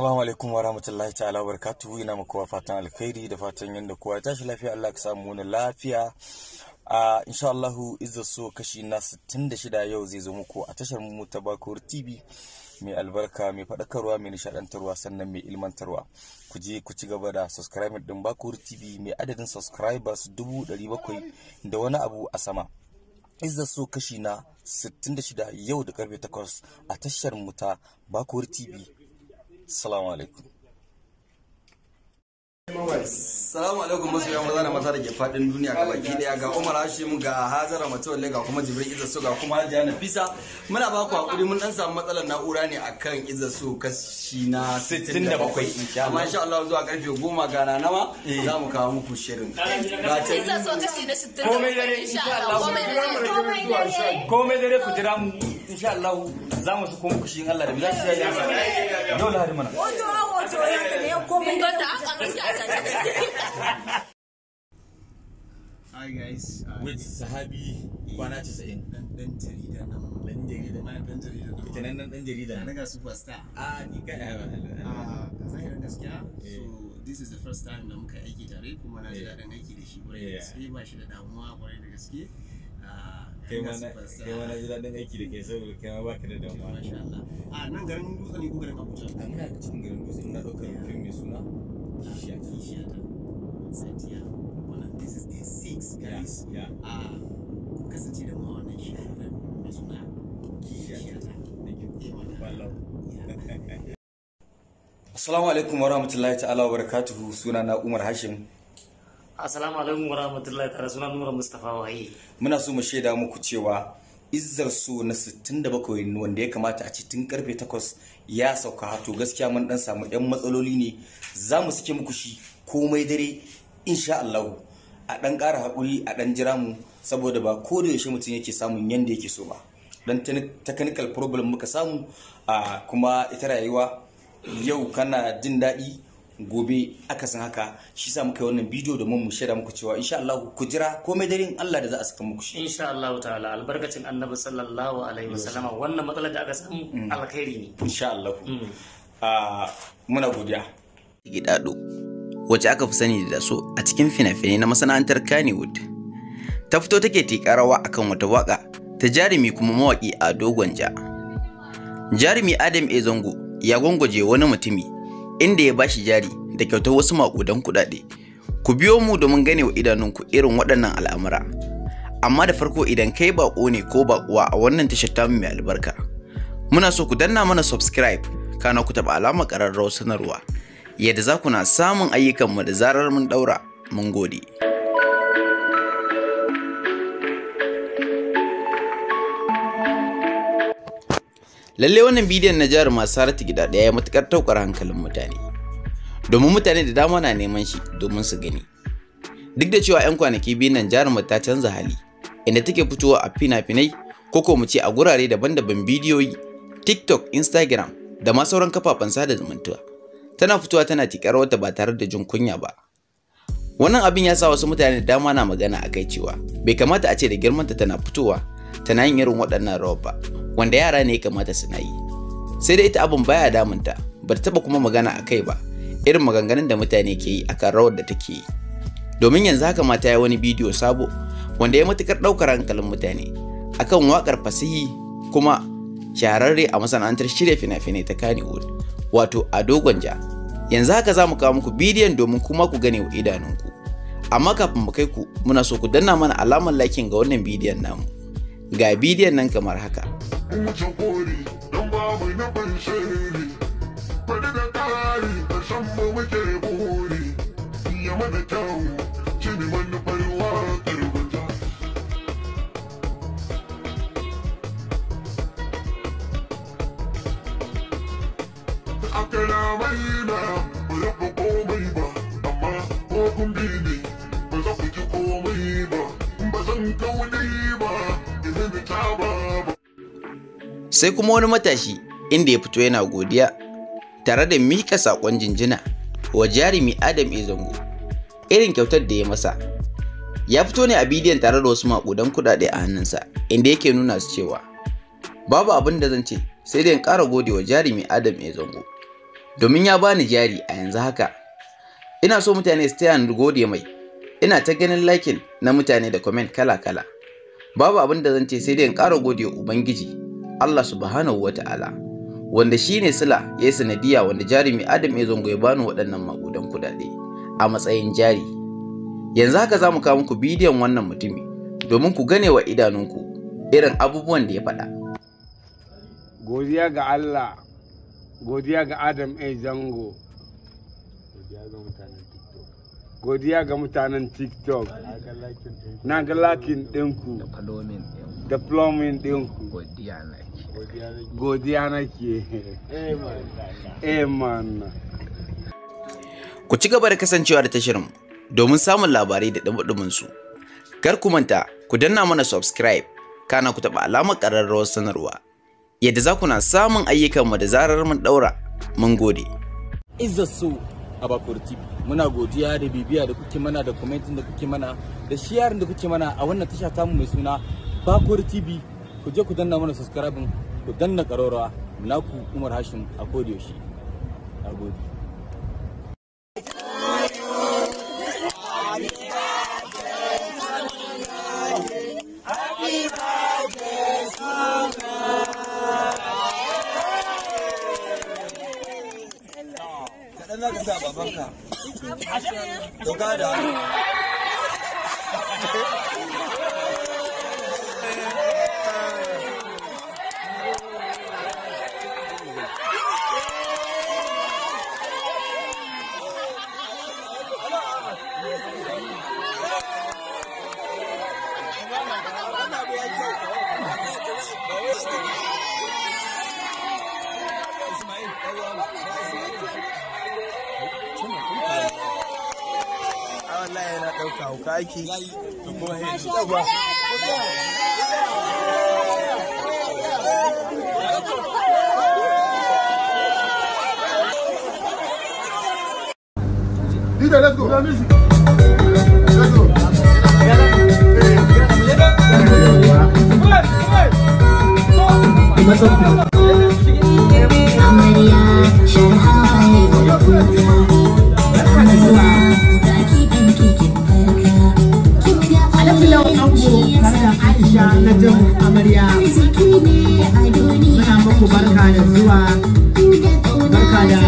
Assalamu alaikum wa rahmatullahi ta'ala wa barakatuhu. Ina muku fatan alkhairi da fatan yanda kowa ya tashi lafiya, Allah ka samu wani lafiya. Insha Allah EPIS0DE kashi na 66 yau zai zo muku a tashar mu ta Bakor TV mai albarka, mai fadakarwa, mai nishadantarwa, sannan mai ilmantarwa. Ku je ku ci gaba da subscribe din Bakor TV mai adadin subscribers 700 da wani abu a sama. EPIS0DE kashi na 66 yau da karfe 8 a tashar mu ta Bakor TV. Assalamu alaikum. Assalamu alaikum masoya maza da mata da ke fadin duniya ga baki daya, ga Umar Hashim, ga Hajara Matawalle, ga kuma Jibril EPIS0DE, ga kuma Hajiya Nafisa. Muna ba ku hakuri, mun dan samu matsalar na'ura ne akan EPIS0DE kashi na 67. Amma insha Allah zuwa karfe 10 ga ranawa za mu kawo muku shirin. EPIS0DE kashi na 67 insha Allah. Komai dare ku jira mu insha Allah za mu su kuma ku shi Allah da bilashi da ya. Dole hari mana. Hi guys, with sahabi kwana 90 dan jarida nan. dan jarida ita nan dan jarida Na ga superstar. ni kai Zahirin gaskiya, so this is the first time da muka aiki tare, kuma na ji daɗin aiki da shi kwarai da gaske, ba shi da damuwa kwarai da gaske. kai mana ji daɗin aiki da kai saboda kai ma baka da damuwa. Masha Allah. Nan garin Dutse ne ko garin Abuja? Muna cikin garin Dutse, muna ɗaukar fim mai suna Kishiyata. Satiya. Wannan this is day 6 guys. Ku kasance da mu a wannan shahararren mai suna Kishiyata. Assalamu alaikum wa rahmatullahi ta'ala wa barakatuhu. Suna na Umar Hashim. Assalamu alaikum wa rahmatullahi ta'ala, suna Nura Mustafa Wahi. Muna so mu shaida muku cewa EPIS0DE na 67 wanda ya kamata a ci tun karfe 8 ya sauka. Hato gaskiya mun dan samu yan matsaloli ne, za mu sake muku shi komai dare insha Allah. A dan ƙara hakuri, a dan jira mu, saboda ba ko da yaushe mutum yake samun yanda yake so ba. Dan technical problem muka samu, kuma ita rayuwa yau kana jin daɗi gobe akasin haka. Shi sa muka yi wannan bidiyo domin mu shaida muku cewa insha Allah ku jira komai dare Allah da za a saka muku shi insha Allah ta'ala, albarkacin Annabi sallallahu alaihi wasallama. Wannan matsalar da aka samu alkhairi ne insha Allah. Muna godiya. EPIS0DE, wacce aka fi sani da so a cikin fina-finai na masana'antar Kannywood, ta fito take tikarawa akan wata waka ta jarumi kuma mawaki Ado Gwanja. Jarumi Adam A. Zango ya gwangwaje wani mutumi inda ya bashi jari da kyautar wasu makudan kuɗaɗe. Ku biyo mu domin gane wa idanunku irin waɗannan al'amura. Amma da farko, idan kai bako ne ko bakuwa a wannan tashar tamu mai albarka, muna so ku danna mana subscribe, kana ku taɓa alamar ƙararrawar sanarwa, yadda za ku na samun ayyukanmu da zarar mun ɗaura. Mun gode. Lalle wannan bidiyon na jaruma Saratu Gidado ya yi matukar taukar hankalin mutane, domin mutane da dama na neman shi domin su gani. Duk da cewa 'yan kwanaki biyu nan jarumar ta canza hali, inda take fitowa a fina-finai ko mu ce a gurare daban-daban, bidiyoyi, TikTok, Instagram da ma sauran kafafen sada zumunta. Tana fitowa tana tikar wata ba tare da jin kunya ba. Wannan abin ya sa wasu mutane da dama na magana akai cewa bai kamata a ce da girmanta tana fitowa tana yin irin waɗannan rawar ba, wanda yara ne ya kamata su na yi. Sai da ita abin baya damunta, ba ta taɓa kuma magana a kai ba, irin maganganun da mutane ke yi akan rawar da take yi. Domin yanzu haka ma ta yi wani bidiyo sabo wanda ya matukar ɗaukar hankalin mutane akan waƙar fasihi kuma shahararre a masana'antar shirya fina-finai ta Kannywood, wato Ado Gwanja. Yanzu haka za mu kawo muku bidiyon domin kuma ku gane wa idanunku. Amma kafin mu kai ku, muna so ku danna mana alamar liking ga wannan bidiyon namu. Ga bidiyon nan kamar haka. Sai kuma wani matashi inda ya fito yana godiya tare da mika sakon jinjina wa jarumi Adam A. Zango irin kyautar da ya masa. Ya fito ne a bidiyon tare da wasu makudan kuɗaɗe a hannunsa, inda yake nuna su cewa babu abin da zan ce sai dai in ƙara gode wa jarumi Adam A. Zango domin ya bani jari a yanzu haka. Ina so mutane su taya ni gode mai. Ina ta ganin likin na mutane da comment kala-kala. Babu abin da zan ce sai dai in ƙara gode wa Ubangiji Allah subhanahu wata'ala, wanda shine sila ya yi sanadiya wanda jarumi Adam ya zango ya bani waɗannan maƙudan kuɗaɗe a matsayin jari. Yanzu haka za mu kawo muku bidiyon wannan mutumi domin ku gane wa idanunku irin abubuwan da ya faɗa. Godiya ga Allah, godiya ga Adam zango, godiya ga mutanen TikTok, na ga lakin ɗinku da plumbing ɗinku, godiya nake. Amen. Ku ci gaba da kasancewa da tashirin domin samun labarai da ɗumuɗumin su. Kar ku manta ku danna mana subscribe, kana ku taɓa alamar ƙararrawar sanarwa, yadda za ku na samun ayyukanmu da zarar mun ɗaura. Mun gode. Izzar a Bakor TV. Muna godiya da bibiya da kuke mana, da commenting da kuke mana, da sharing da kuke mana a wannan tasha tamu mai suna Bakor TV. Ku je ku danna mana subscribe, ku danna ƙararrawa. Naku Umar Hashim a koda yaushe. Nagode. Kaɗan za ka sa babanka. Doka da wallahi yana ɗauka hauka ake Let's go. Let's go. Amarya muna muku barka da zuwa, barka da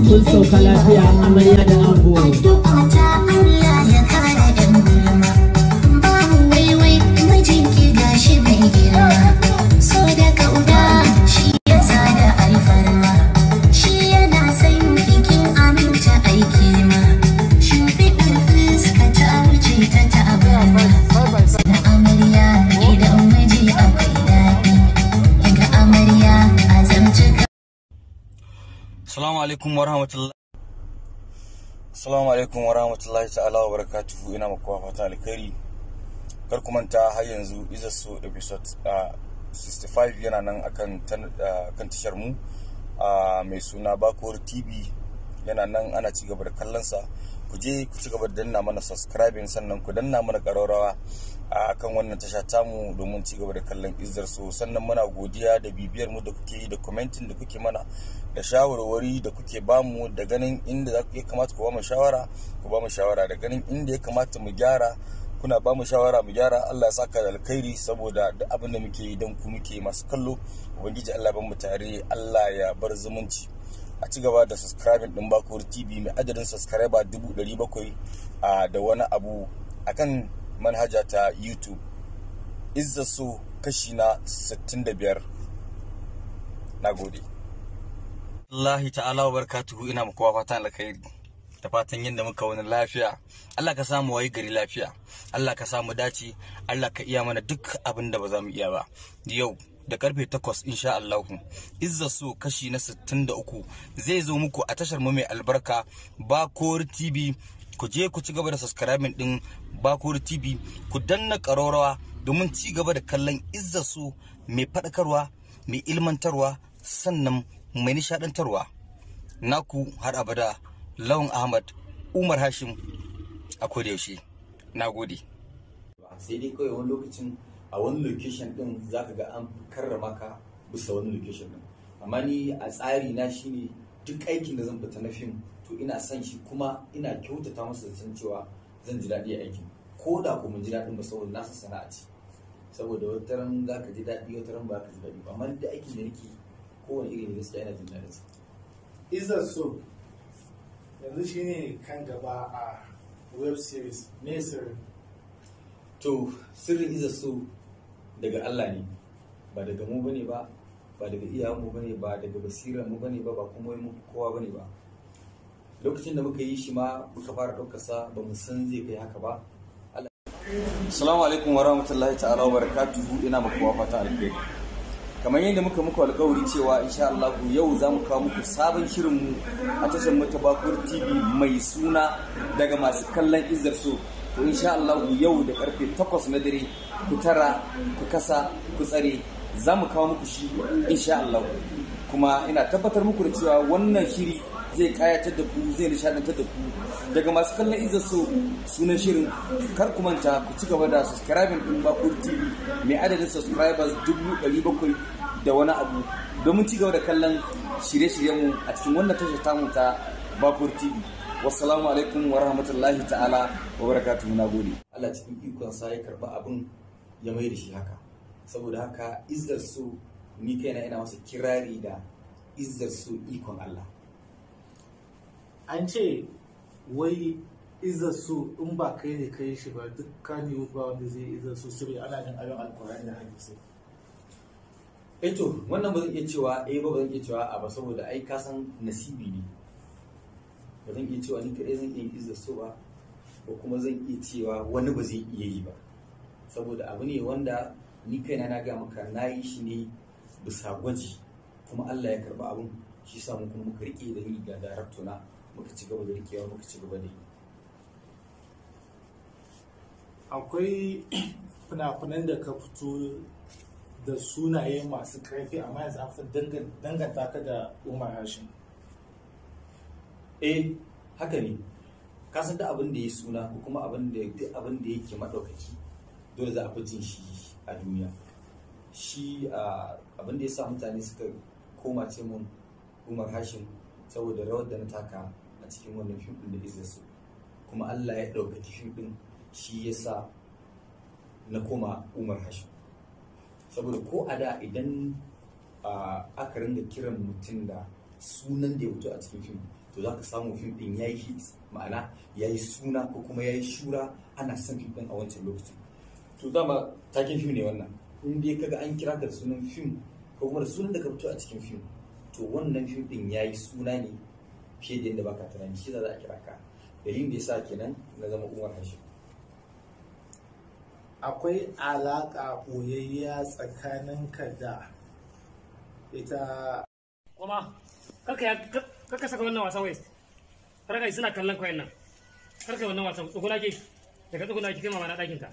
kun sauka lafiya amarya da ango. Assalamu alaikum wa rahmatullahi ta'ala wa barakatuhu. Ina muku fatan alkhairi. Kar ku manta har yanzu Izzar episode 65 yana nan akan kan tashar mu mai suna Bakor TV. Yana nan ana ci gaba da kallon sa. Ku je ku ci gaba da danna mana subscribing, sannan ku danna mana ƙararrawa akan wannan tasha tamu domin ci gaba da kallon Izzar. Sannan muna godiya da bibiyar mu da kuke yi, da commenting da kuke mana, da shawarwari da kuke bamu, da ganin inda ya kamata ku ba mu shawara, da ganin inda ya kamata mu gyara, kuna ba mu shawara mu gyara. Allah ya saka da alkhairi, saboda duk abin da muke yi don ku muke masu kallo. Ubangiji Allah ban mu tare, Allah ya bar zumunci. A ci gaba da subscribing din Bakor TV mai adadin subscriber 700 da wani abu akan manhaja ta YouTube. Izzar kashi na 65. Nagode. Allah ta'ala wa barakatuhu. Ina muku fatan alkhairi, da fatan yadda muka wani lafiya. Allah ka samu wayi gari lafiya, Allah ka samu dace, Allah ka iya mana duk abin da ba za mu iya ba. Yau da karfe 8 insha Allah Izzar kashi na 63 zai zo muku a tashar mu mai albarka Bakor TV. Ku je ku ci gaba da subscribing din Bakor TV, ku danna ƙararrawa domin ci gaba da kallon Izzar mai faɗakarwa, mai ilmantarwa, sannan mai nishadantarwa. Naku har abada, Lawan Ahmad Umar Hashim a koda yaushe. Nagode. Sai dai kawai wani lokacin a wani location din zaka ga an karrama ka bisa wani location din, amma ni a tsari na shine duk aikin da zan fita na fim to ina son shi kuma ina kyautata masa da san cewa zan ji daɗi a aikin, ko da ko mun ji daɗin ba saboda na san sana'a ce, saboda wata ran za ka ji daɗi wata ran ba ka ji daɗi ba, amma da aikin da nake kowane iri ne gaskiya ina jin daɗin sa. Izzar So yanzu shine kan gaba a web series, me sirrin? To sirrin Izzar So daga Allah ne, ba daga mu bane ba daga iyayenmu bane ba daga basiran mu bane ba kuma mu kowa bane ba. Lokacin da muka yi shi ma muka fara ɗaukar sa ba mu san zai kai haka ba. Assalamu alaikum wa rahmatullahi ta'ala wa barakatuhu, ina muku fata alheri. Kamar yadda muka muku alƙawari cewa insha Allah yau za mu kawo muku sabon shirin mu a tashar mu ta Bakur TV mai suna daga masu kallon Izzar So. To insha Allah yau da karfe 8 na dare ku tara ku kasa ku tsare za mu kawo muku shi insha Allah, kuma ina tabbatar muku da cewa wannan shiri zai kayatar da ku, zai nishadantar da ku. Daga masu kallon Izzar So sunan shirin, kar ku manta ku ci gaba da subscribing din Bakur TV mai adadin subscribers 700 da wani abu domin ci gaba da kallon shirye-shiryenmu a cikin wannan tashar tamu ta Bakur TV. Wassalamu alaikum wa rahmatullahi ta'ala wa barakatuhu, na gode. Allah cikin ikonsa ya karba abin ya mai da shi haka, saboda haka Izzar So ni kaina ina masa kirari da Izzar So ikon Allah. An ce wai Izzar So in ba kai ne kai shi ba duk Kannywood ba wanda zai Izzar So saboda ana jin abin alkurani da hadisi. To wannan ba zan iya cewa ba zan iya cewa a ba, saboda ai ka san nasibi ne. Ba zan iya cewa ni kaɗai zan iya Izzar So ba, ko kuma zan iya cewa wani ba zai iya yi ba, saboda abu ne wanda ni kaina na ga maka na yi shi ne bisa gwaji, kuma Allah ya karba abun, shi sa mu kuma muka rike da ni ga director na, muka ci gaba da rikewa, muka ci gaba da yi. Akwai fina-finan da ka fito da sunaye masu karfi amma yanzu an fi danganta ka da Umar Hashim. Haka ne, ka san da abin da ya suna ko kuma abin da yake madaukaki dole za a fi jin shi a duniya. Shi abin da ya sa mutane suka koma ce mun Umar Hashim saboda rawar da na taka a cikin wannan fim din da Izzar So, kuma Allah ya ɗaukaki fim din, shi ya sa na koma Umar Hashim. Saboda ko a da idan aka ringa kiran mutum da sunan da ya fito a cikin fim, to za ka samu fim din ya yi hit, ma'ana ya yi suna ko kuma ya yi shura, ana son fim din a wancan lokacin. To dama taken fim ne wannan, in dai kaga an kira ka da sunan fim ko kuma da sunan da ka fito a cikin fim, to wannan fim din ya yi suna ne fiye da yadda baka tunani, shi za a kira ka. Dalilin da ya sa kenan na zama Umar Hashim. Akwai alaƙa ɓoyayya tsakaninka da ita. Kuma kaka saka wannan wasan west, karka suna kallon kwayan nan, karka wannan wasan tsuguna ke daga tsuguna ke kai mama na ɗakin ka.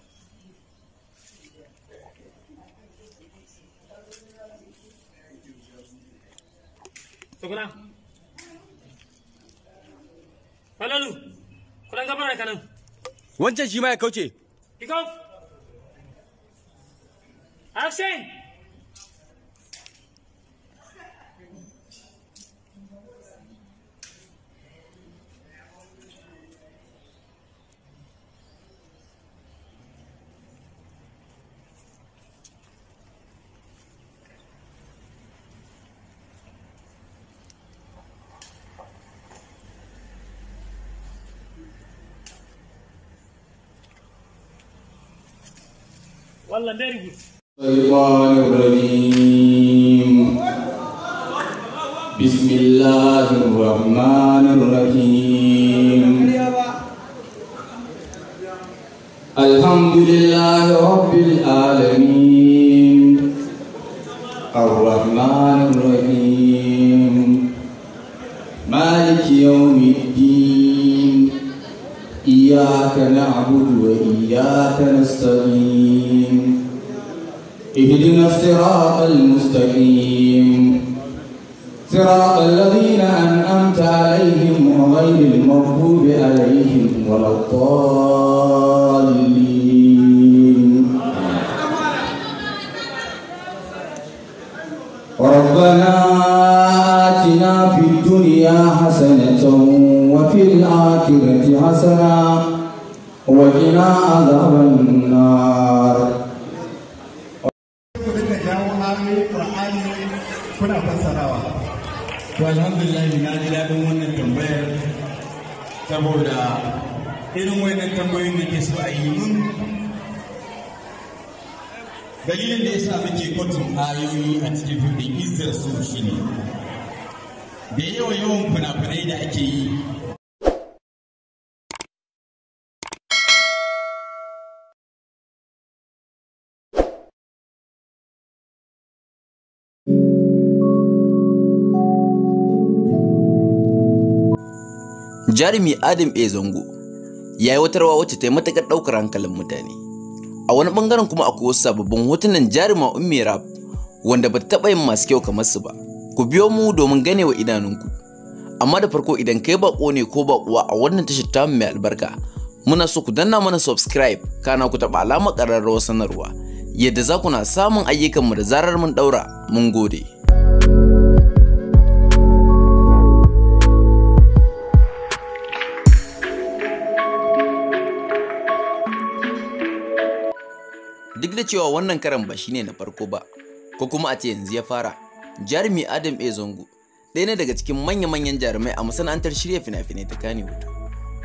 Tsuguna Falalu, kudan gabar da kanan. Wancan shi ma ya kauce. Pick off. Action. والله very good. الشيطان الرجيم بسم الله الرحمن الرحيم الحمد لله رب العالمين الرحمن الرحيم مالك يوم الدين إياك نعبد وإياك نستعين اهدنا الصراط المستقيم صراط الذين أنعمت عليهم غير المغضوب عليهم ولا الضالين ربنا آتنا في الدنيا حسنة وفي الآخرة حسنة وقنا عذاب النار. Alhamdulillah na ji daɗin wannan tambayar saboda irin wannan tambayoyin da ke so a yi mun dalilin da ya sa muke kwatun ayoyi a cikin fim Izzar su shine da yawan fina-finai da ake yi Jarumi Adam A. Zango ya yi wata rawa wacce ta yi matuƙar ɗaukar hankalin mutane. A wani ɓangaren kuma akwai wasu sababbin hotunan jaruma Ummi Rap wanda ba ta taɓa yin masu kyau kamar su ba. Ku biyo mu domin ganewa idanunku. Amma da farko idan kai baƙo ne ko baƙuwa a wannan tashar tamu mai albarka, muna so ku danna mana subscribe kana ku taɓa alamar ƙararrawar sanarwa yadda za ku na samun ayyukanmu da zarar mun ɗaura. Mun gode. Duk da cewa wannan karan ba shine na farko ba, ko kuma a ce yanzu ya fara, jarumi Adam A. Zango ɗaya ne daga cikin manya-manyan jarumai a masana'antar shirya fina-finai ta Kannywood,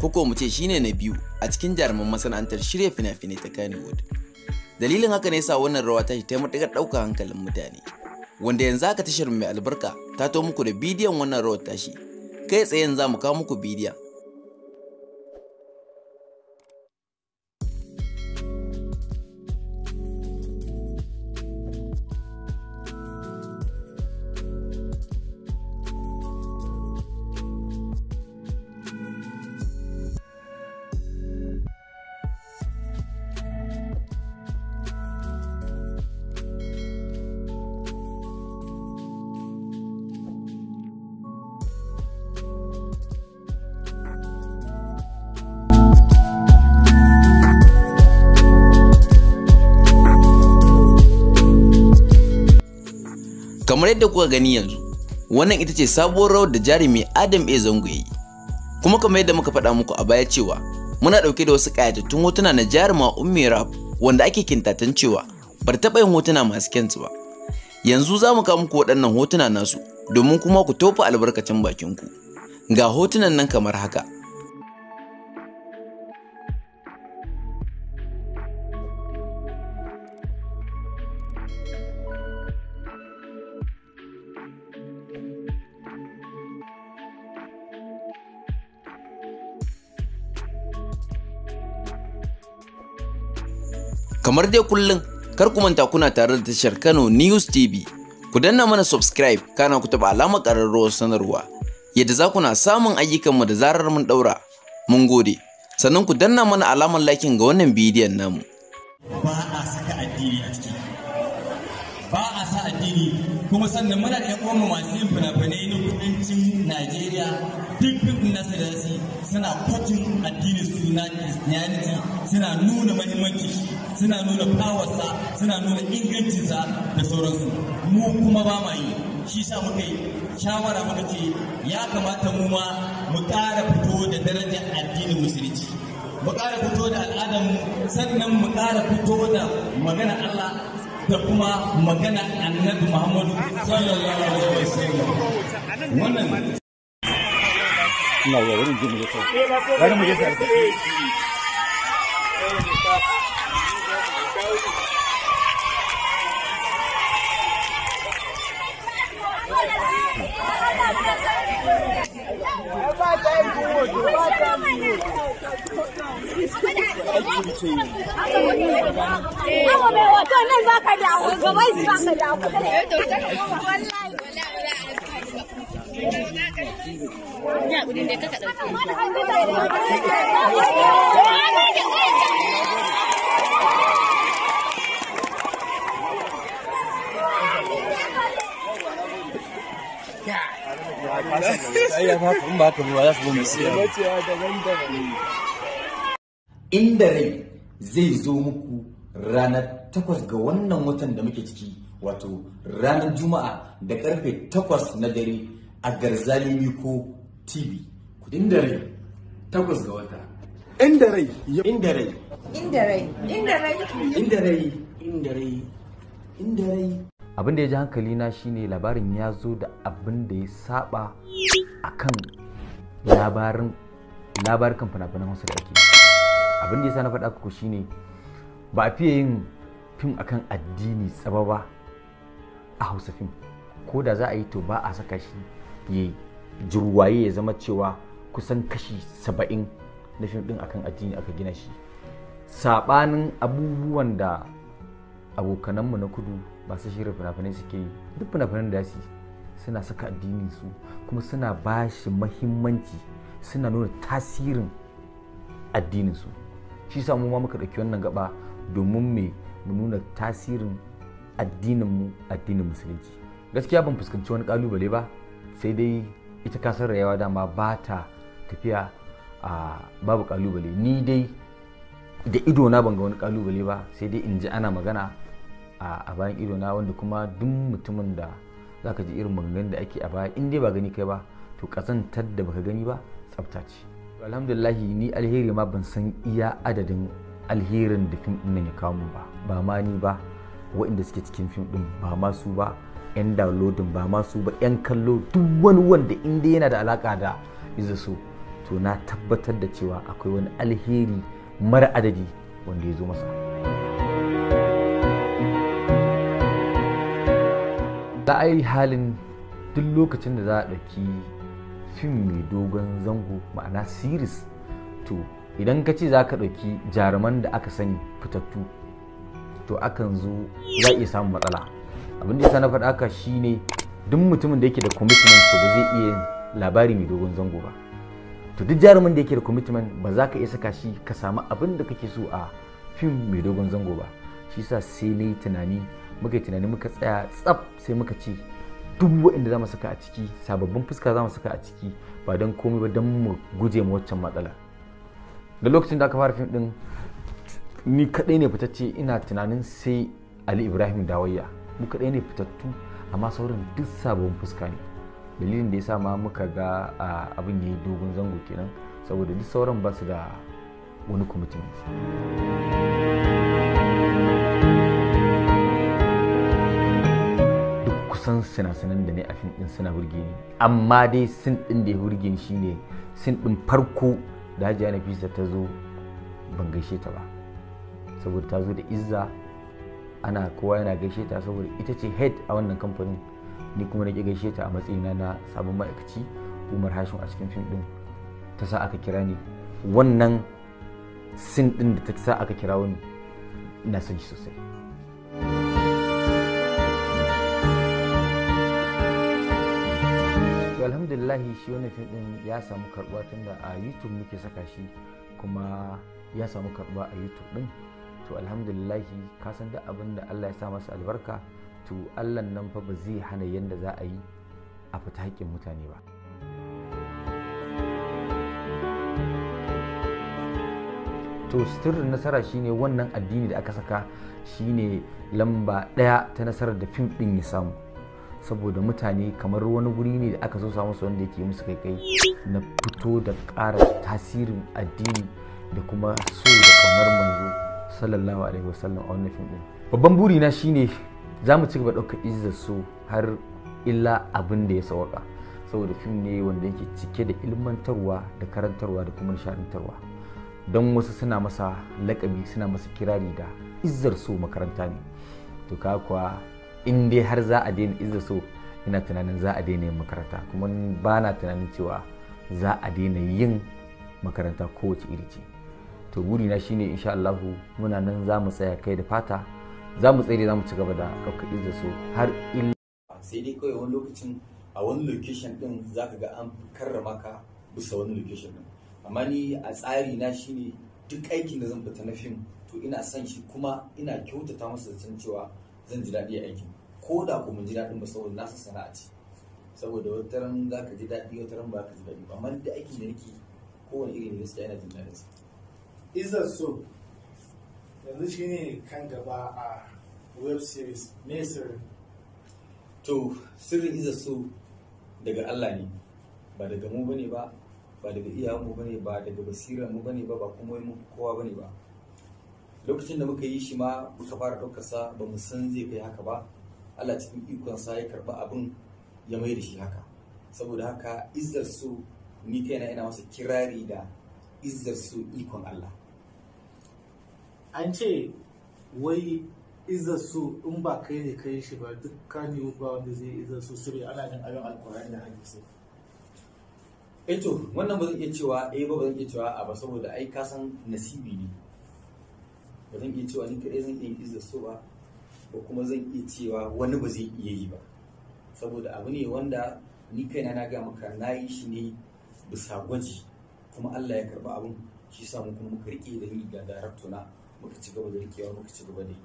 ko mu ce shine na biyu a cikin jaruman masana'antar shirya fina-finai ta Kannywood. Dalilin haka ne sa wannan rawa ta ta matuƙar ɗaukar hankalin mutane, wanda yanzu haka tashar mai albarka ta to muku da bidiyon wannan rawar tashi. Kai tsaye za mu kawo muku bidiyon. Kamar yadda kuka gani yanzu, wannan ita ce sabuwar rawar da jarumi Adam A. Zango ya yi. Kuma kamar yadda muka faɗa muku a baya cewa muna ɗauke da wasu ƙayatattun hotuna na jaruma Ummi Rap wanda ake kintatan cewa bar taɓa yin hotuna masu kyansu ba. Yanzu za mu kawo muku waɗannan hotuna nasu domin kuma ku tofa albarkacin bakinku. Ga hotunan nan kamar haka. Kamar dai kullum, kar ku manta kuna tare da tashar Kano News TV. Ku danna mana subscribe kana ku taɓa alamar ƙararrawar sanarwa yadda za ku na samun ayyukanmu da zarar mun ɗaura. Mun gode. Sannan ku danna mana alamar liking ga wannan bidiyon namu. Ba a saka addini a ciki. Ba a sa addini kuma sannan muna da ƴan masu yin fina-finai na kudancin Najeriya duk na sadasi suna kwacin addinin su na Christianity, suna nuna mahimmanci shi, suna nuna powersa, suna nuna ingancinsa da sauransu. Mu kuma ba ma yi, shi sa muka yi shawara muka ce ya kamata mu ma mu ƙara fito da darajar addinin musulunci, mu ƙara fito da al'adarmu, sannan mu ƙara fito da magana Allah da kuma magana annabi Muhammadu sallallahu alaihi wasallam. Wannan ina ga wurin jin da kai bari mu je sai inda rai zai zo muku ranar 8 ga wannan watan da muke ciki, wato ranar Juma'a da karfe 8 na dare a Garzali Miko TV. Inda rai 8 ga wata. Inda rai. Inda rai. Inda rai. Inda rai. Inda rai. Inda rai. Inda rai. Abin da ya ji hankali na shine labarin ya zo da abin da ya saba akan labarukan fina-finan Hausa da ake. Abin da ya sa na faɗa ku shine ba a fiye yin fim akan addini tsaba ba a Hausa fim. Ko da za a yi to ba a saka shi ya jirwaye ya zama cewa kusan kashi 70 na fim din akan addini aka gina shi. Sabanin abubuwan da abokananmu na kudu masu shirin fina-finai suke yi, duk fina-finan da su suna saka addinin su kuma suna ba shi mahimmanci, suna nuna tasirin addinin su. Shi sa mu ma muka ɗauki wannan gaba domin mu nuna tasirin addinin musulunci. Gaskiya ban fuskanci wani kalubale ba, sai dai ita kasar rayawa dama ba ta tafiya a babu kalubale. Ni dai da idona ban ga wani kalubale ba, sai dai in ji ana magana a bayan idona, wanda kuma duk mutumin da zaka ji irin maganganun da ake a baya in dai ba gani kai ba to kazantar da baka gani ba tsafta ce. Alhamdulillahi ni alheri ma ban san iya adadin alherin da fim din nan ya kawo mu ba ma ni ba, waɗanda suke cikin fim din ba ma su ba, 'yan downloading ba ma su ba, 'yan kallo, duk wani wanda in dai yana da alaka da Izzar So to na tabbatar da cewa akwai wani alheri mara adadi wanda ya zo masa. La'ayi halin duk lokacin da za a ɗauki fim mai dogon zango ma'ana series, to idan ka ce za ka ɗauki jaruman da aka sani fitattu to akan zo za a iya samun matsala. Abin da ya na faɗa haka shine duk mutumin da yake da commitment to ba zai iya yin labari mai dogon zango ba. To duk jarumin da yake da commitment ba za ka iya saka shi ka samu abin da kake so a fim mai dogon zango ba. Shi sa sai na yi tunani muka tsaya tsaf sai muka ce duk waɗanda za mu saka a ciki sababbin fuska za mu saka a ciki ba don komai ba don mu guje ma waccan matsala. Da lokacin da aka fara fim din ni kaɗai ne fitacce, ina tunanin sai Ali Ibrahim Dawayya, mu kaɗai ne fitattu amma sauran duk sababbin fuska ne. Dalilin da ya sa ma muka ga abin ya yi dogon zango kenan saboda duk sauran ba su da wani commitment. Duk kusan sinasanan da ne a fim din suna burge ni, amma dai sin din da ya burge ni shine sin din farko da Hajiya Nafisa ta zo ban gaishe ta ba saboda ta zo da izza, kowa yana gaishe ta saboda ita ce head a wannan kamfanin. Ni kuma na ƙi gaishe ta a matsayina na sabon ma'aikaci Umar Hashim a cikin fim din, ta sa aka kira ni. Wannan sin din da ta sa aka kira wani ina son shi sosai. To alhamdulillah shi wannan fim din ya samu karbuwa tunda a YouTube muke saka shi kuma ya samu karbuwa a YouTube din. To alhamdulillah ka san duk abin da Allah ya sa masa albarka, to Allah nan fa ba zai hana yanda za a yi a fita haƙƙin mutane ba. To sirrin nasara shine wannan addini da aka saka shine lamba 1 ta nasarar da fim din ya samu, saboda mutane kamar wani guri ne da aka so samu su wanda yake musu kai na fito da ƙara tasirin addini da kuma so da kaunar manzo sallallahu alaihi wasallam a wannan fim din. Babban buri na shine za mu ci gaba ɗaukar Izzar So har illa abin da ya sawaka, saboda fim ne wanda yake cike da ilmantarwa da karantarwa da kuma nishadantarwa. Don wasu suna masa lakabi, suna masa kirari da Izzar So makaranta ne. To ka kuwa in dai har za a daina Izzar So, ina tunanin za a daina yin makaranta, kuma ba na tunanin cewa za a daina yin makaranta kowace iri ce. To burina shine insha Allah muna nan za mu tsaya kai da fata, za mu tsere, za mu ci gaba da ɗaukar Izzar So har illa. Sai dai kawai wani lokacin a wani location din za ka ga an karrama ka bisa wani location din. Amma ni a tsari na shine duk aikin da zan fita na fim to ina son shi kuma ina kyautata masa da cewa zan ji daɗi a aikin, ko da ko mun ji daɗin ba saboda nasa sana'a ce. Saboda wata ran za ka ji daɗi, wata ran ba ka ji daɗi ba, amma da aikin da nake kowane iri ne gaskiya ina jin daɗin sa. Izzar So yanzu shine kan gaba a web series, me sirrin? To sirrin Izzar So daga Allah ne, ba daga mu bane ba, ba daga iyayenmu bane ba, daga basirar mu bane ba, ba kuma mu kowa bane ba. Lokacin da muka yi shi ma muka fara ɗaukar sa ba mu san zai kai haka ba. Allah cikin ikon sa ya karba abin ya mai da shi haka. Saboda haka Izzar So ni kaina ina masa kirari da Izzar So ikon Allah. An ce wai Izzar So in ba kai ne kai shi ba duk Kannywood ba wanda zai Izzar So saboda ana jin abin alkur'ani da hadisi. To wannan ba zan iya cewa ba zan iya cewa a ba, saboda ai ka san nasibi ne. Ba zan iya cewa ni kadai zan iya Izzar So ba, ko kuma zan iya cewa wani ba zai iya yi ba, saboda abu ne wanda ni kaina na ga maka na yi shi ne bisa gwaji, kuma Allah ya karba abin, shi sa mu kuma muka rike da ni ga director na, muka ci gaba da rikewa, muka ci gaba da yi.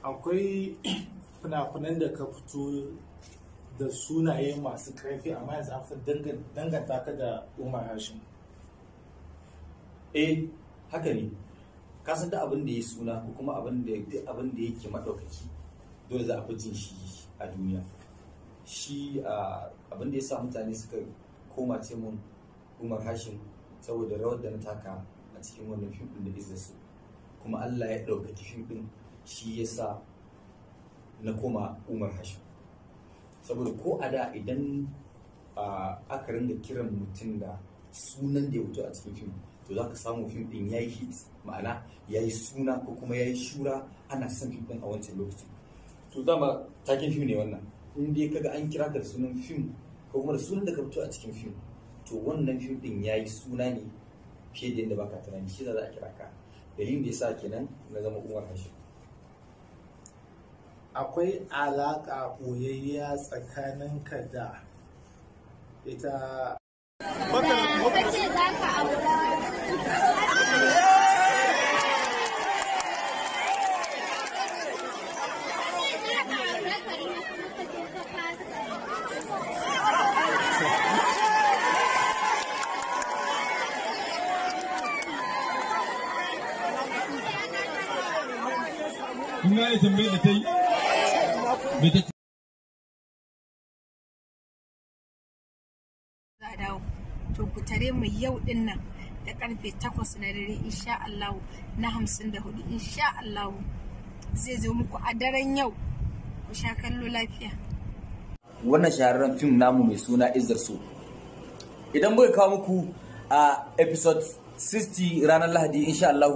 Akwai fina-finan da ka fito da sunaye masu karfi amma yanzu an fi danganta ka da Umar Hashim. Haka ne, ka san da abin da ya suna ko kuma abin da yake madaukaki dole za a fi jin shi a duniya. Shi abin da ya sa mutane suka koma ce mun Umar Hashim saboda rawar da na taka a cikin wannan fim din da Izzar So, kuma Allah ya ɗaukaki fim din, shi ya sa na koma Umar Hashim. Saboda ko a da idan aka rinda kiran mutum da sunan da ya fito a cikin fim, to za ka samu fim din ya yi hit, ma'ana ya yi suna ko kuma ya yi shura, ana son fim din a wancan lokacin. To dama taken fim ne wannan, in dai kaga an kira ka da sunan fim ko kuma da sunan da ka fito a cikin fim, to wannan fim din ya yi suna ne fiye da yadda baka tunani, shi za a kira ka. Dalilin da ya sa kenan na zama Umar Hashim. Akwai alaƙa ɓoyayya tsakaninka da ita Ina da tambayar da ta yi. To ku tare mu yau din nan da karfe 8 na dare insha Allah na 54 insha Allah zai zo muku a daren yau, ku sha kallo lafiya. Wannan shahararren fim namu mai suna Izzar So, idan muka kawo muku a episode 60 ranar Lahadi insha Allah,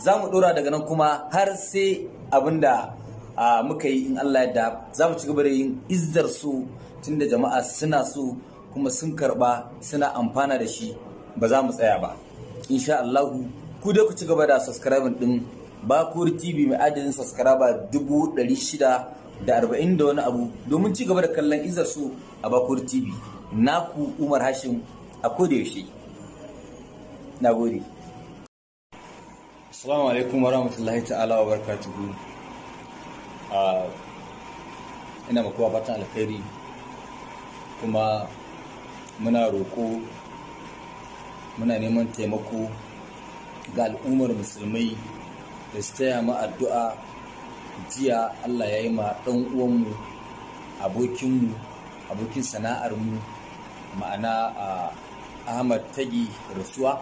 za mu dora daga nan kuma har sai abinda muka yi in Allah yadda, za mu ci gaba da yin Izzar So tunda jama'a suna so kuma sun karba suna amfana da shi, ba za mu tsaya ba insha Allah. Ku dai ku ci gaba da subscribing din Bakuri TV mai adadin subscriber 640 da wani abu, domin ci gaba da kallon Izzar So a Bakuri TV. Naku Umar Hashim a koda yaushe. Nagode. Assalamu alaikum warahmatullahi ta'ala wa barakatuhu. Ina makuwa fatan alkhairi, kuma muna roƙo, muna neman taimako ga al'ummar musulmai da su taya mu addu'a. Jiya Allah ya yi ma ɗan uwanmu, abokin sana'armu, ma'ana Ahmad Tagi rasuwa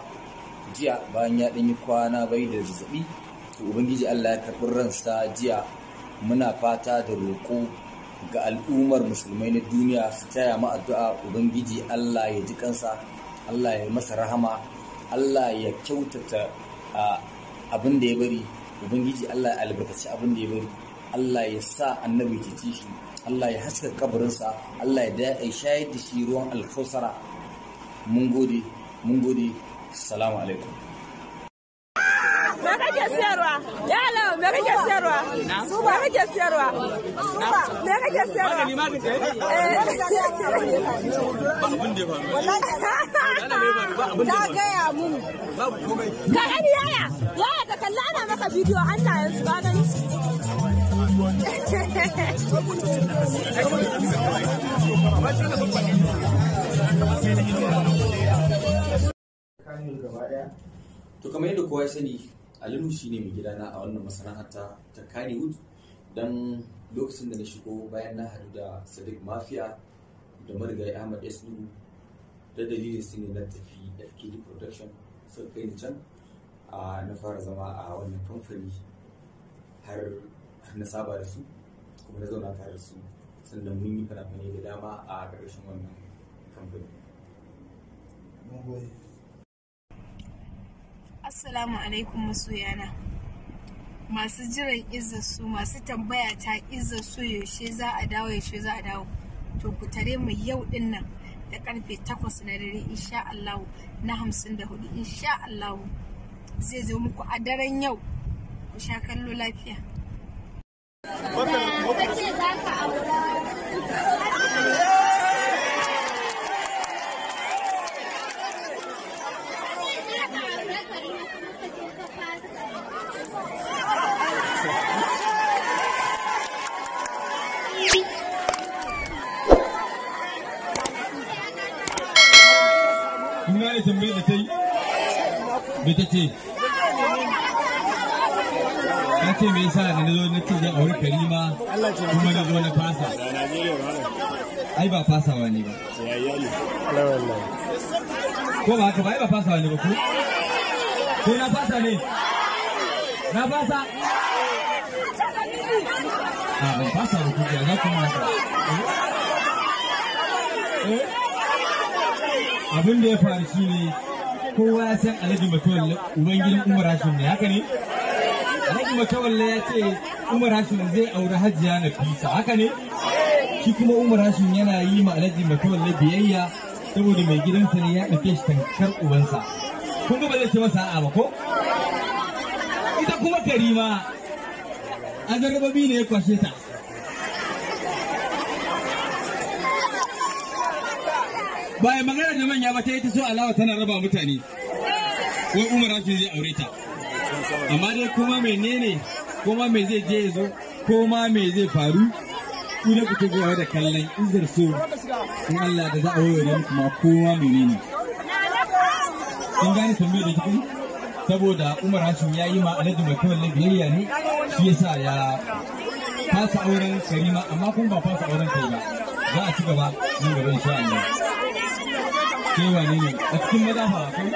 jiya bayan ya ɗanyi kwana bai da zazzaɓi. To Ubangiji Allah ya karɓi ransa jiya. Muna fata da roƙo ga al'ummar musulmai na duniya su taya mu addu'a. Ubangiji Allah ya ji kansa, Allah ya masa rahama, Allah ya kyautata abin da ya bari. Ubangiji Allah ya albarkaci abin da ya bari. Allah ya sa annabi ya ci shi, Allah ya haska kabarinsa, Allah ya shayar da shi ruwan alkausara. Mun gode, assalamu alaikum. Me kake siyarwa? Yalo, me kake siyarwa? Suba kake siyarwa? Suba, me kake siyarwa? Magani ba abin da ya faru. Wallahi ta gaya mun. Ka gani yaya ka kalla ana maka bidiyo hannayen su ka gani. To kamar yadda kowa ya sani, Alinu shi ne mai gidana a wannan masana'anta ta Kannywood, dan lokacin da na shigo bayan na haɗu da Sadiq Mafia da marigayi Ahmad S.U da dalilin su ne na tafi FKD Production suka kai ni can na fara zama a wannan kamfani har na saba da su kuma na zauna tare da su sannan mun yi fina-finai da dama a ƙarshen wannan kamfani. Assalamu alaikum masoyana. Masu jiran Izzar su, masu tambaya ta Izzar su yaushe za a dawo, yaushe za a dawo. To ku tare mu yau din nan da karfe 8 na dare insha Allah na 54 insha Allah zai zo muku a daren yau. Ku sha kallo lafiya. Kuna da tambayar da ta yi? Me ta ce? Ta ce me yasa da na zo na ce zan auri Karima kuma na zo na fasa. Ai ba fasawa ne ba. Ko ba haka ba, ai ba fasawa ne ba ko? Ko na fasa ne? Na fasa? A ban fasa ba ku ya za ku haka. Abin da ya faru shi ne kowa ya san Alhaji Matawalle Ubangijin Umar Hashim ne, haka ne? Alhaji Matawalle ya ce Umar Hashim zai auri Hajiya Nafisa, haka ne? Shi kuma Umar Hashim yana yi ma Alhaji Matawalle biyayya saboda mai gidansa ne ya ɗauke shi tankar ubansa. Kun ga ba zai ce masa a'a ba ko? Ita kuma Karima an zarrababi ne ya kwashe ta. Bayan magana da manya ba ta yi ta so alawa tana raba mutane wai Umar Hashim zai aure ta, amma dai kuma menene kuma me zai je ya zo kuma me zai faru ku da kuke gowa da kallon Izzar so in Allah da za a warware muku ma kuma menene. Kin gane tambayar da kike? Saboda Umar Hashim ya yi ma Alhaji Matawalle biyayya ne shi yasa ya fasa auren Karima, amma kun ba fasa auren kai ba, za a ci gaba nan gaba insha Allah. Kai wane ne a cikin maza fa kai?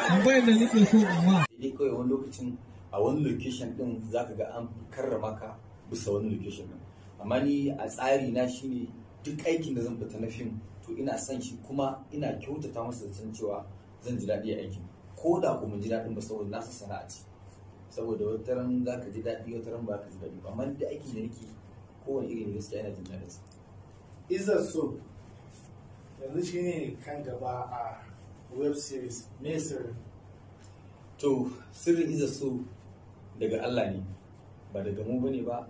Tambayar da nake so in ma. Dai kawai wani lokacin a wani location din zaka ga an karrama ka bisa wani location din. Amma ni a tsari na shine duk aikin da zan fita na fim to ina son shi kuma ina kyautata masa da san cewa zan ji daɗi a aikin. Ko da kuma ji daɗin ba saboda nasa sana'a ce. Saboda wata ran zaka ji daɗi wata ran ba ka ji daɗi ba. Amma da aikin da nake kowane irin gaskiya ina jin daɗin sa. Izzar so yanzu shi ne kan gaba a web series me sirrin? To sirrin Izzar so daga Allah ne, ba daga mu bane ba,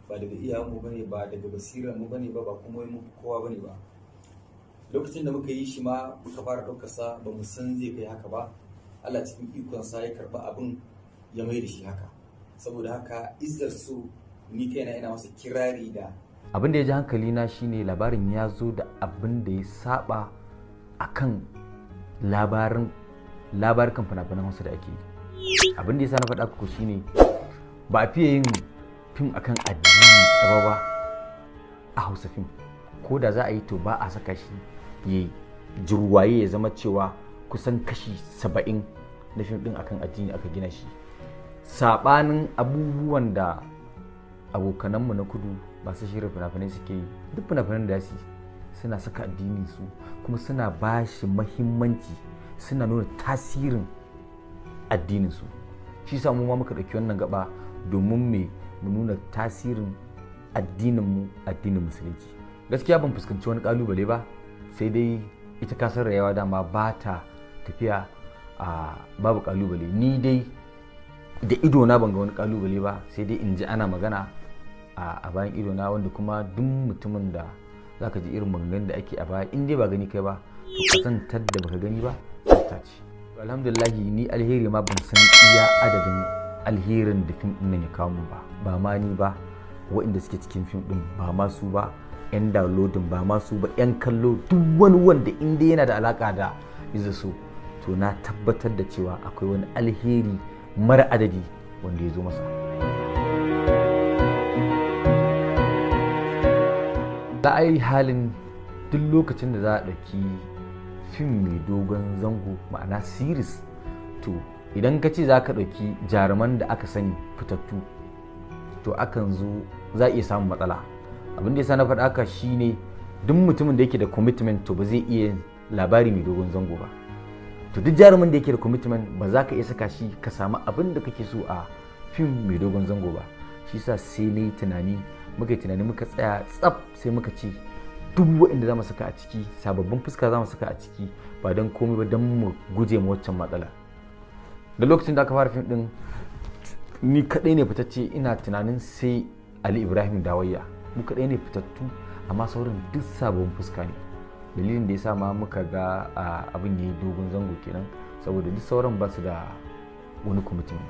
ba daga iyayenmu bane ba, daga basirar mu bane ba, ba kuma mu kowa bane ba. Lokacin da muka yi shi ma muka fara ɗaukar sa ba mu san zai kai haka ba. Allah cikin ikon sa ya karba abin ya mai da shi haka. Saboda haka Izzar so ni kaina ina masa kirari da abin da ya ji hankali na shine labarin ya zo da abin da ya saba akan labarukan fina-finan Hausa da ake yi. Abin da ya sa na faɗa ku shine ba a fiye yin fim akan addini tsaba ba a Hausa fim, ko da za a yi to ba a saka shi ya jirwaye ya zama cewa kusan kashi 70 na fim din akan addini aka gina shi, saɓanin abubuwan da abokananmu na kudu masu shirin fina-finai suke yi. Duk fina-finan da su suna saka addinin su kuma suna ba shi mahimmanci, suna nuna tasirin addinin su. Shi sa mu ma muka ɗauki wannan gaba domin mu nuna tasirin addinin mu, addinin musulunci. Gaskiya ban fuskanci wani kalubale ba, sai dai ita kasar rayuwa dama ba ta tafiya a babu kalubale. Ni dai da ido na ban ga wani kalubale ba, sai dai in ji ana magana a bayan ido na, wanda kuma duk mutumin da zaka ji irin maganganun da ake a baya in dai ba gani kai ba to kasantar da baka gani ba ta ce. Alhamdulillah ni alheri ma ban san iya adadin alherin da fim din ya kawo mu ba ma ni ba, waɗanda suke cikin fim din ba ma su ba, yan downloading ba ma su ba, yan kallo, duk wani wanda in dai yana da alaka da Izzar so to na tabbatar da cewa akwai wani alheri mara adadi wanda ya zo masa. Za a yi halin duk lokacin da za a ɗauki fim mai dogon zango ma'ana series, to idan ka ce za ka ɗauki jaruman da aka sani fitattu to akan zo za a iya samun matsala. Abin da ya sa na faɗa haka shine duk mutumin da yake da commitment to ba zai iya labari mai dogon zango ba. To duk jarumin da yake da commitment ba za ka iya saka shi ka samu abin da kake so a fim mai dogon zango ba. Shi sa sai na yi tunani muka tsaya tsaf sai muka ce duk waɗanda za mu saka a ciki sababbin fuska za mu saka a ciki ba don komai ba don mu guje ma waccan matsala. Da lokacin da aka fara fim din ni kaɗai ne fitacce, ina tunanin sai Ali Ibrahim Dawayya, mu kaɗai ne fitattu amma sauran duk sababbin fuska ne. Dalilin da ya sa ma muka ga abin ya yi dogon zango kenan saboda duk sauran ba su da wani commitment.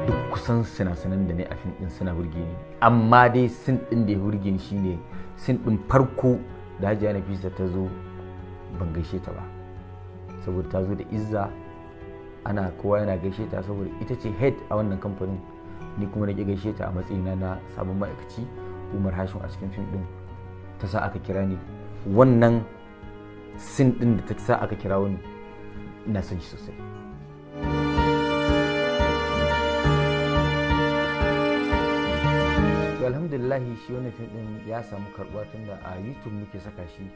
Duk kusan sinasanan da ne a fim din suna burge ni, amma dai sin din da ya burge ni shine sin din farko da Hajiya Nafisa ta zo ban gaishe ta ba saboda ta zo da Izzar, kowa yana gaishe ta saboda ita ce head a wannan kamfanin, ni kuma nake gaishe ta a matsayina na sabon ma'aikaci Umar Hashim a cikin fim din. Ta sa aka kira ni, wannan sin din da ta sa aka kira wani ina son shi sosai. To alhamdulillah shi wannan fim din ya samu karbuwa tunda a YouTube muke saka shi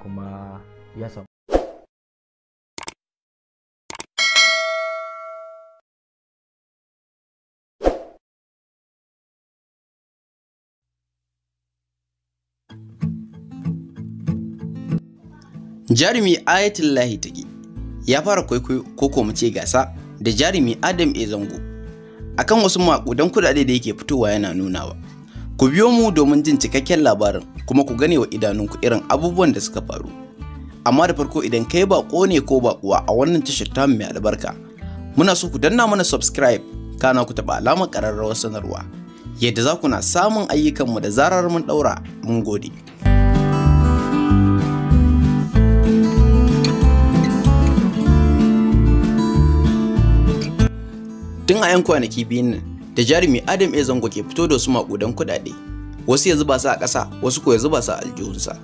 kuma ya samu Jarumi Ayatullahi Tage ya fara kwaikwayo ko mu ce gasa da jarumi Adam A Zango akan wasu makudan kudade da yake fitowa yana nunawa. Ku biyo mu domin jin cikakken labarin kuma ku gane wa idanunku irin abubuwan da suka faru. Amma da farko idan kai bako ne ko bakuwa a wannan tashar ta mai albarka, muna so ku danna mana subscribe kana ku taba alamar kararrawar sanarwa yadda za ku na samun ayyukanmu da zarar mun daura. Mun gode. Tun a 'yan kwanaki biyun nan da jarumi Adam A Zango ke fito da wasu makudan kudade, wasu ya zuba su a ƙasa, wasu ko ya zuba su a aljihunsa.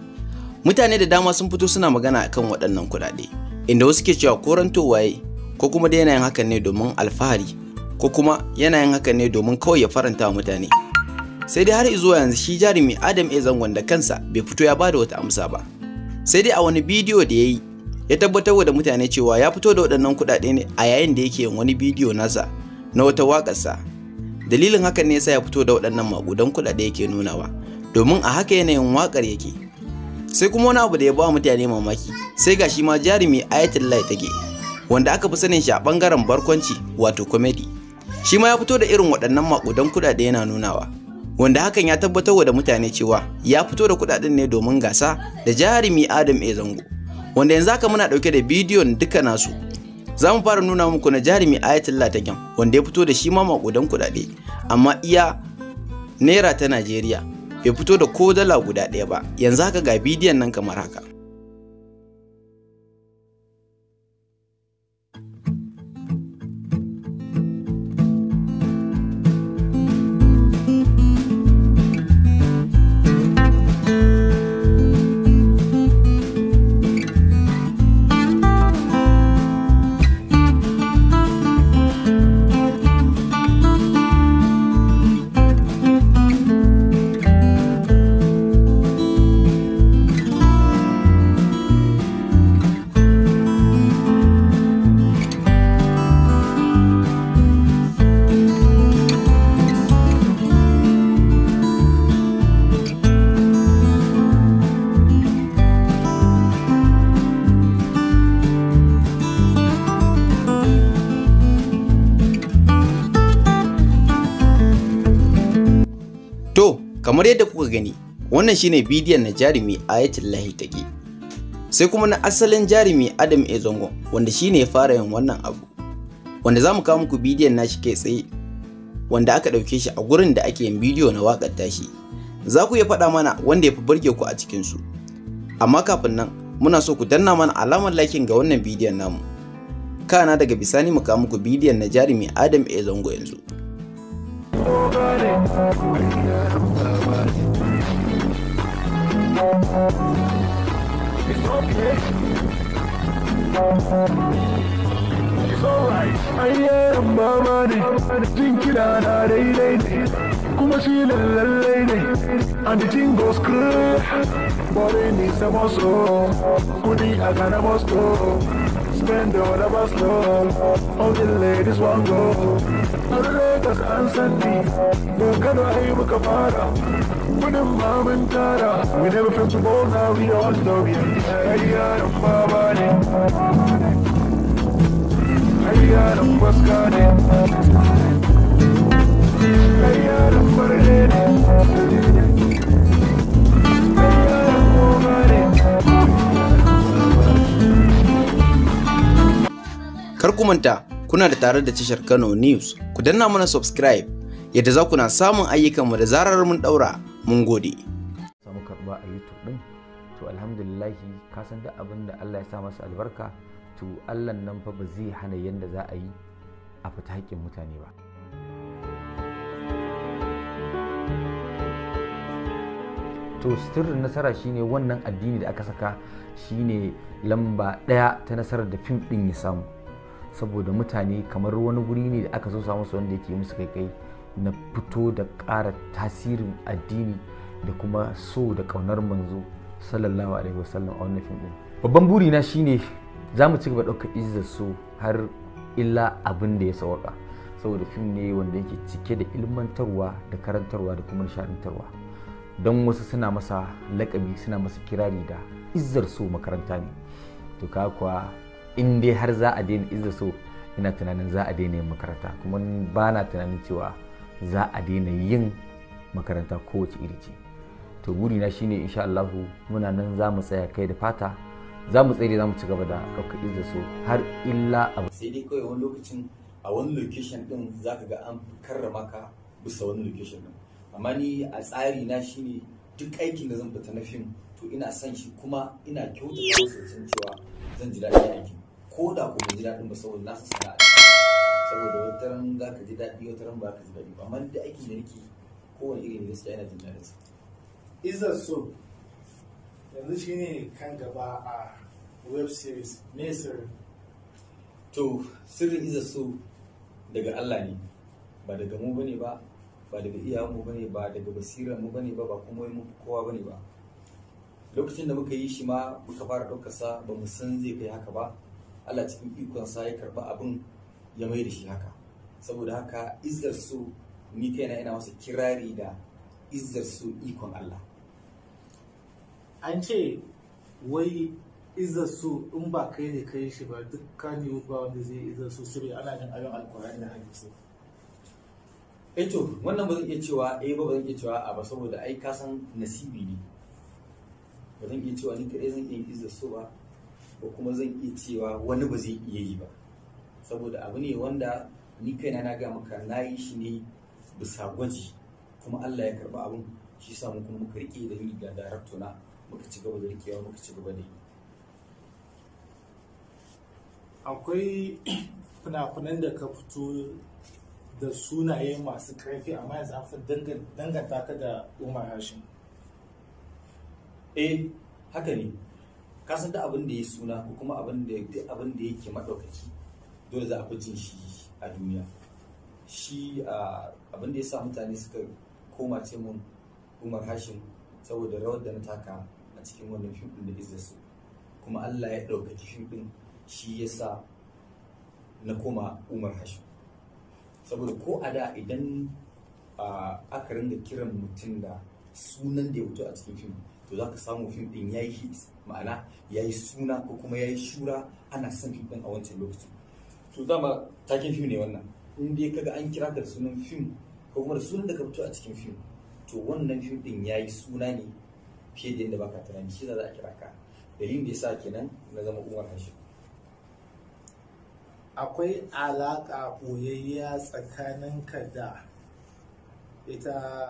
Mutane da dama sun fito suna magana akan waɗannan kudade, inda wasu ke cewa koranto waye ko kuma da yanayin hakan ne domin alfahari ko kuma yanayin hakan ne domin kawai ya faranta wa mutane. Sai dai har zuwa yanzu shi jarumi Adam A Zangon da kansa bai fito ya bada wata amsa ba. Sai dai a wani bidiyo da ya yi ya tabbatar da mutane cewa ya fito da waɗannan kudade ne a yayin da yake yin wani bidiyo nasa na wata waƙarsa. Dalilin hakan ne yasa ya fito da waɗannan maƙudan kuɗaɗe yake nunawa, domin a haka yanayin waƙar yake. Sai kuma wani abu da ya ba mutane mamaki, sai ga shi ma jarumi Ayatullahi Tage wanda aka fi sanin shi a ɓangaren barkwanci wato comedy, shi ma ya fito da irin waɗannan maƙudan kuɗaɗe yana nunawa, wanda hakan ya tabbatar da mutane cewa ya fito da kuɗaɗen ne domin gasa da jarumi Adam A Zango, wanda yanzu haka muna ɗauke da bidiyon duka nasu. Za mu fara nuna muku na jarumi Ayatullahi Tage wanda ya fito da shi ma maƙudan kuɗaɗe, amma iya naira ta Najeriya bai fito da ko dala guda ɗaya ba. Yanzu haka ga bidiyon nan kamar haka. Kamar yadda kuka gani, wannan shine bidiyon na jarumi Ayatullahi Tage. Sai kuma na asalin jarumi Adam A Zango wanda shine ya fara yin wannan abu, wanda zamu kawo muku bidiyon nashi kai tsaye wanda aka dauke shi a gurin da ake yin bidiyo na waƙar tashi. Za ku iya faɗa mana wanda ya fi burge ku a cikin su. Amma kafin nan, muna so ku danna mana alamar liking ga wannan bidiyon namu. Kana daga bisani mu kawo muku bidiyon na jarumi Adam A Zango yanzu. It's alright, ai yaran baba ne, jin kiɗa na daidai ne, kuma shi lallai ne, and the thing goes good, body needs a muscle, kudi a gana Moscow, spend all the muscle, all the ladies want go, all the ladies answer me, no kano ai muka fara, kudin mamin tara, we never felt the ball, now we all know it, ai yaran baba ne. Kar ku manta kuna da tare da tashar Kano News, ku danna mana subscribe yadda za ku na samun ayyukanmu da zarar mun daura. Mun gode. Samu karba a YouTube din, to alhamdulillah ka san da abin da Allah ya sa masa albarka, to Allah nan fa ba zai hana yanda za a yi a fita haƙƙin mutane ba. To sirrin nasara shine wannan addini da aka saka shine lamba ɗaya ta nasarar da fim ɗin ya samu, saboda mutane kamar wani guri ne da aka so samu su wanda yake musu kai na fito da ƙara tasirin addini da kuma so da ƙaunar manzo sallallahu alaihi wasallam a wannan fim ɗin. Babban burina shine za mu ci gaba ɗaukar Izzar so har illa abin da ya sawaka, saboda fim ne wanda yake cike da ilmantarwa da karantarwa da kuma nishaɗantarwa. Don wasu suna masa laƙabi, suna masa kirari da Izzar so makaranta ne. To ka kuwa in dai har za a daina Izzar so, ina tunanin za a daina yin makaranta, kuma ba na tunanin cewa za a daina yin makaranta kowace iri ce. To burina shine insha Allahu muna nan za mu tsaya kai da fata, za mu tsere, za mu ci gaba da ɗaukar Izzar so har illa abu. Sai dai kawai wani lokacin a wani location din za ka ga an karrama ka bisa wani location din, amma ni a tsari na shine duk aikin da zan fita na fim to ina son shi, kuma ina kyautata masa san cewa zan ji daɗin aikin, ko da ko ban ji daɗin ba saboda na san sana'a, saboda wata ran za ka ji daɗi wata ran ba ka ji daɗi ba, amma da aikin da nake kowane iri ne gaskiya ina jin daɗin sa. Izzar so yanzu shine kan gaba a web series, me sirrin? To sirrin Izzar so daga Allah ne, ba daga mu bane ba, ba daga iyayenmu bane ba, daga basirar mu bane ba, ba kuma mu kowa bane ba. Lokacin da muka yi shi ma muka fara ɗaukar sa ba mu san zai kai haka ba, Allah cikin ikon sa ya karba abin ya mai da shi haka. Saboda haka Izzar so ni kaina ina masa kirari da Izzar so ikon Allah. An ce wai Izzar so in ba kai ne kai shi ba, duk Kannywood ba wanda zai Izzar so saboda ana jin ayon alkur'ani da hadisi. To wannan ba zan iya cewa ba zan iya cewa a ba, saboda ai ka san nasibi ne. Ba zan iya cewa ni kaɗai zan iya Izzar so ba, ko kuma zan iya cewa wani ba zai iya yi ba, saboda abu ne wanda ni kaina na ga maka na yi shi ne bisa gwaji, kuma Allah ya karba abin, shi sa mu kuma muka rike da ni da director na muka ci gaba da rikewa, muka ci gaba da yi. Akwai fina-finan da ka fito da sunaye masu karfi, amma yanzu an fi danganta ka da Umar Hashim. Haka ne, ka san da abin da ya suna ko kuma abin da yake maɗaukaki dole za a fi jin shi a duniya. Shi abin da ya sa mutane suka koma ce mun Umar Hashim saboda rawar da na taka a cikin wannan fim ɗin da Izzar so, kuma Allah ya ɗaukaki fim ɗin, shi ya sa na koma Umar Hashim. Saboda ko a da idan aka ringa kiran mutum da sunan da ya fito a cikin fim, to za ka samu fim ɗin ya yi hit, ma'ana ya yi suna ko kuma ya yi shura, ana son fim ɗin a wancan lokacin. To dama takin fim ne wannan, in dai kaga an kira ka da sunan fim ko kuma da sunan da ka fito a cikin fim, to wannan fim ɗin ya yi suna ne fiye da yadda baka tunani, shi za a kira ka. Dalilin da ya sa kenan na zama Umar Hashim. Akwai alaƙa ɓoyayya tsakaninka da ita